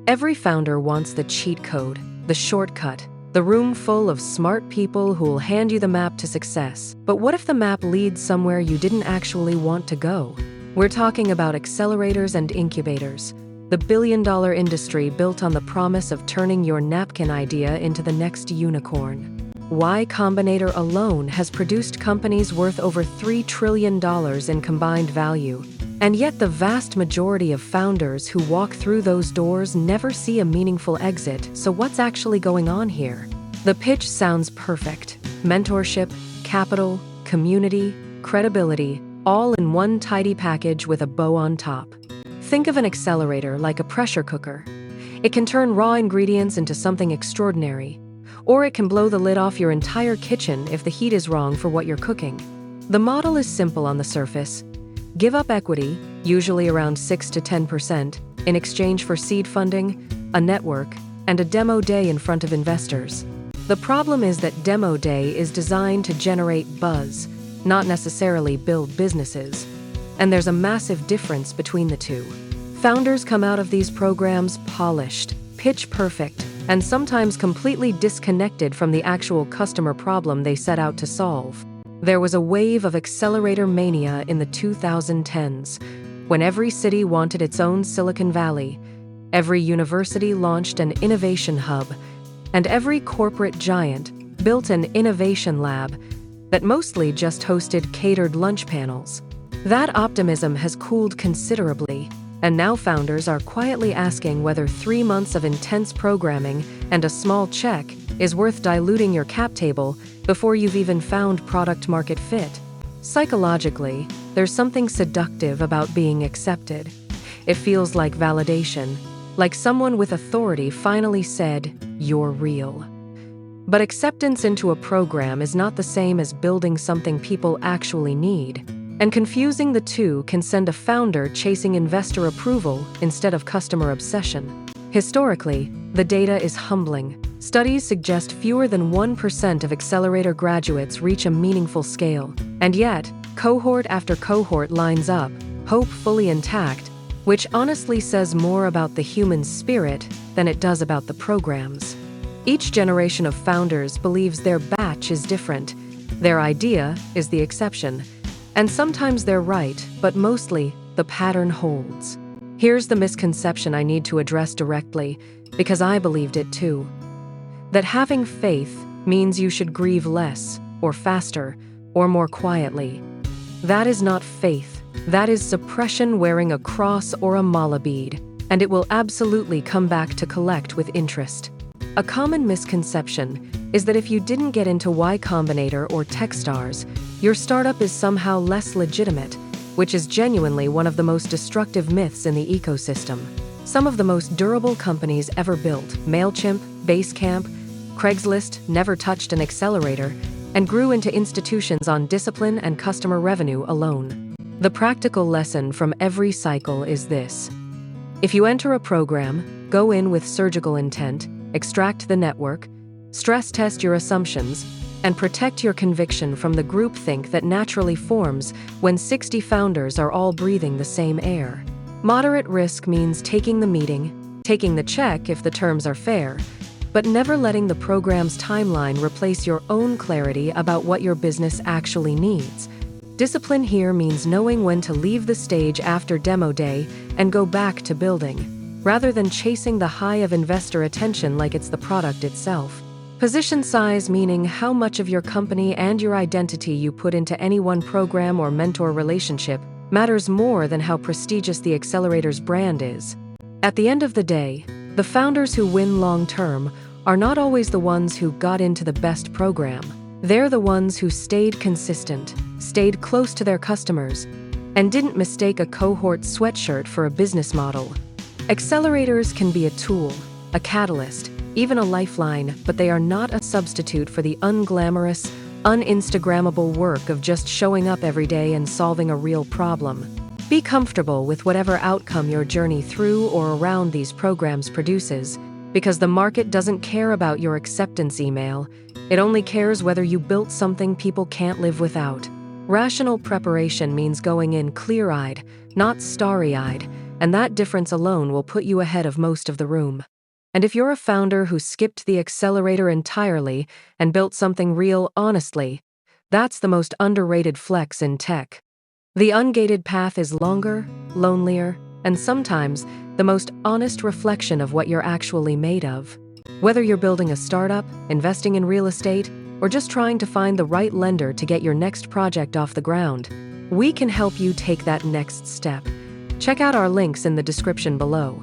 Every founder wants the cheat code, the shortcut, the room full of smart people who'll hand you the map to success. But what if the map leads somewhere you didn't actually want to go? We're talking about accelerators and incubators, the billion-dollar industry built on the promise of turning your napkin idea into the next unicorn. Y Combinator alone has produced companies worth over $3 trillion in combined value. And yet the vast majority of founders who walk through those doors never see a meaningful exit. So what's actually going on here? The pitch sounds perfect. Mentorship, capital, community, credibility, all in one tidy package with a bow on top. Think of an accelerator like a pressure cooker. It can turn raw ingredients into something extraordinary, or it can blow the lid off your entire kitchen if the heat is wrong for what you're cooking. The model is simple on the surface. Give up equity, usually around 6 to 10%, in exchange for seed funding, a network, and a demo day in front of investors. The problem is that demo day is designed to generate buzz, not necessarily build businesses. And there's a massive difference between the two. Founders come out of these programs polished, pitch perfect, and sometimes completely disconnected from the actual customer problem they set out to solve. There was a wave of accelerator mania in the 2010s, when every city wanted its own Silicon Valley, every university launched an innovation hub, and every corporate giant built an innovation lab that mostly just hosted catered lunch panels. That optimism has cooled considerably, and now founders are quietly asking whether 3 months of intense programming and a small check is worth diluting your cap table before you've even found product-market fit. Psychologically, there's something seductive about being accepted. It feels like validation, like someone with authority finally said, "You're real." But acceptance into a program is not the same as building something people actually need. And confusing the two can send a founder chasing investor approval instead of customer obsession. Historically, the data is humbling. Studies suggest fewer than 1% of accelerator graduates reach a meaningful scale. And yet, cohort after cohort lines up, hope fully intact, which honestly says more about the human spirit than it does about the programs. Each generation of founders believes their batch is different. Their idea is the exception. And sometimes they're right, but mostly, the pattern holds. Here's the misconception I need to address directly, because I believed it too. That having faith means you should grieve less, or faster, or more quietly. That is not faith. That is suppression wearing a cross or a mala bead, and it will absolutely come back to collect with interest. A common misconception is that if you didn't get into Y Combinator or Techstars, your startup is somehow less legitimate, which is genuinely one of the most destructive myths in the ecosystem. Some of the most durable companies ever built, MailChimp, Basecamp, Craigslist, never touched an accelerator, and grew into institutions on discipline and customer revenue alone. The practical lesson from every cycle is this. If you enter a program, go in with surgical intent, extract the network, stress test your assumptions, and protect your conviction from the groupthink that naturally forms when 60 founders are all breathing the same air. Moderate risk means taking the meeting, taking the check if the terms are fair, but never letting the program's timeline replace your own clarity about what your business actually needs. Discipline here means knowing when to leave the stage after demo day and go back to building, rather than chasing the high of investor attention like it's the product itself. Position size, meaning how much of your company and your identity you put into any one program or mentor relationship, matters more than how prestigious the accelerator's brand is. At the end of the day, the founders who win long-term are not always the ones who got into the best program. They're the ones who stayed consistent, stayed close to their customers, and didn't mistake a cohort sweatshirt for a business model. Accelerators can be a tool, a catalyst, even a lifeline, but they are not a substitute for the unglamorous, un-Instagrammable work of just showing up every day and solving a real problem. Be comfortable with whatever outcome your journey through or around these programs produces, because the market doesn't care about your acceptance email. It only cares whether you built something people can't live without. Rational preparation means going in clear-eyed, not starry-eyed, and that difference alone will put you ahead of most of the room. And if you're a founder who skipped the accelerator entirely and built something real honestly, that's the most underrated flex in tech. The ungated path is longer, lonelier, and sometimes the most honest reflection of what you're actually made of. Whether you're building a startup, investing in real estate, or just trying to find the right lender to get your next project off the ground, we can help you take that next step. Check out our links in the description below.